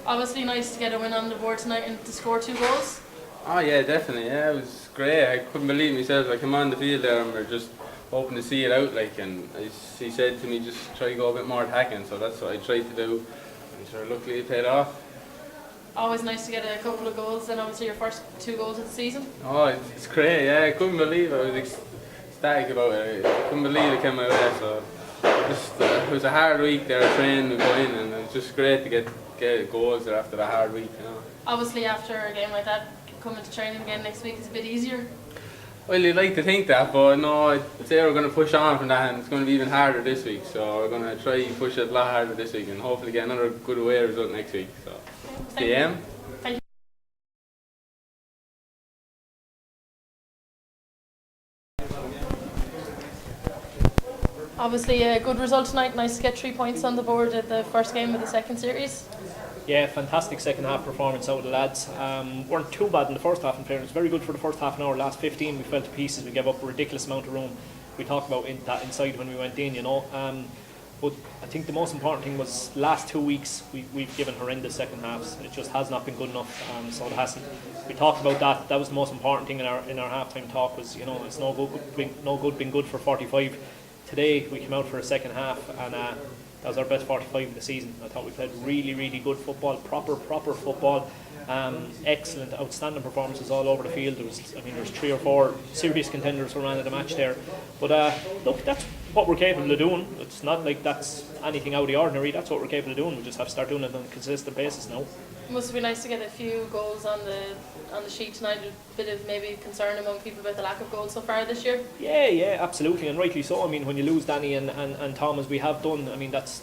Obviously nice to get a win on the board tonight and to score 2 goals. Oh yeah, definitely. Yeah, it was great. I couldn't believe myself. I came on the field there and we're just hoping to see it out. And he said to me, just try to go a bit more attacking. So that's what I tried to do. And sure, luckily it paid off. Always nice to get a couple of goals, and obviously your first 2 goals of the season. Oh, it's great. Yeah, I couldn't believe it. I was ecstatic about it. I couldn't believe it came my way. So it was a hard week there. I trained, we go in, and it was just great to get goals there after the hard week. Obviously, after a game like that, coming to training again next week is a bit easier. Well, you'd like to think that, but no, I'd say we're going to push on from that, and it's going to be even harder this week. So we're going to try and push it a lot harder this week, and hopefully get another good away result next week. So, Thank you. Thank you. Obviously a good result tonight. Nice to get 3 points on the board at the first game of the second series. Yeah, fantastic second half performance out of the lads. Weren't too bad in the first half in fairness. Very good for the first half an hour. Last 15 we fell to pieces. We gave up a ridiculous amount of room. We talked about that inside when we went in, but I think the most important thing was last 2 weeks we've given horrendous second halves. It just has not been good enough, so it hasn't. We talked about that. That was the most important thing in our half-time talk was, it's no good being good for 45. Today we came out for a second half and that was our best 45 of the season. I thought we played really, really good football, proper football. Excellent, outstanding performances all over the field. There's 3 or 4 serious contenders for man of the match there. But look, that's what we're capable of doing. It's not like that's anything out of the ordinary. That's what we're capable of doing. We just have to start doing it on a consistent basis now. It must be nice to get a few goals on the sheet tonight. A bit of maybe concern among people about the lack of goals so far this year. Yeah, absolutely, and rightly so. When you lose Danny and Tom, as we have done, that's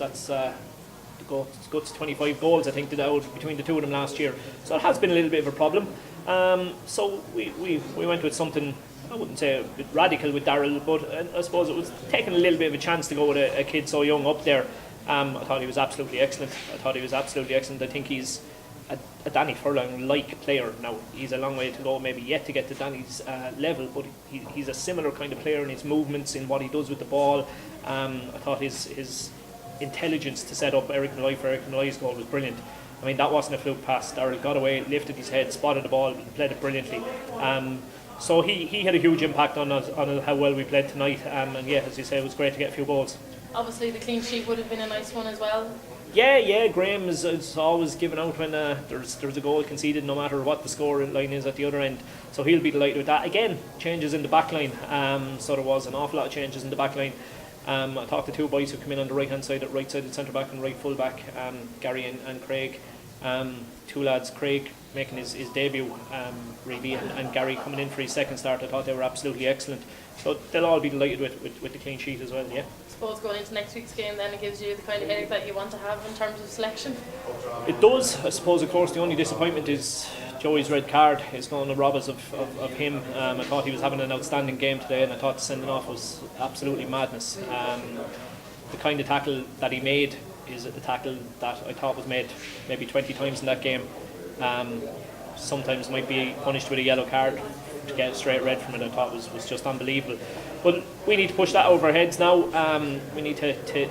got 25 goals I think between the two of them last year. So it has been a little bit of a problem. So we went with something, I wouldn't say a bit radical with Darryl, but I suppose it was taking a little bit of a chance to go with a kid so young up there. I thought he was absolutely excellent. I think he's a Danny Furlong-like player. Now, he's a long way to go, maybe yet to get to Danny's level, but he's a similar kind of player in his movements, in what he does with the ball. I thought his intelligence to set up Eric Molloy for Eric Molloy's goal was brilliant. That wasn't a fluke pass. Darryl got away, lifted his head, spotted the ball, and played it brilliantly. So he had a huge impact on how well we played tonight. And yeah, as you say, it was great to get a few goals. Obviously the clean sheet would have been a nice one as well. Yeah, Graham is always given out when there's a goal conceded, no matter what the score line is at the other end. So he'll be delighted with that. Again, changes in the back line. So there was an awful lot of changes in the back line. I talked to 2 boys who come in on the right hand side, at right side centre back and right full back, Gary and Craig. 2 lads, Craig making his debut really, and Gary coming in for his second start. I thought they were absolutely excellent. So they'll all be delighted with the clean sheet as well, yeah. I suppose going into next week's game then it gives you the kind of headache that you want to have in terms of selection. It does. I suppose of course the only disappointment is Joey's red card is going to rob us of him. I thought he was having an outstanding game today, and I thought the sending off was absolutely madness. The kind of tackle that he made is a tackle that I thought was made maybe 20 times in that game. Sometimes might be punished with a yellow card. To get a straight red from it, I thought was just unbelievable. But we need to push that over our heads now. We need to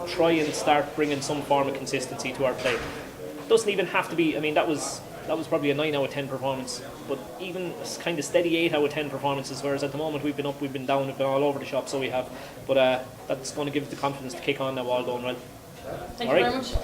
try and start bringing some form of consistency to our play. It doesn't even have to be. That was probably a 9 out of 10 performance, but even a kind of steady 8 out of 10 performances. Whereas at the moment we've been up, we've been down, we've been all over the shop. So we have. But that's going to give us the confidence to kick on now, all going well. Thank you very much.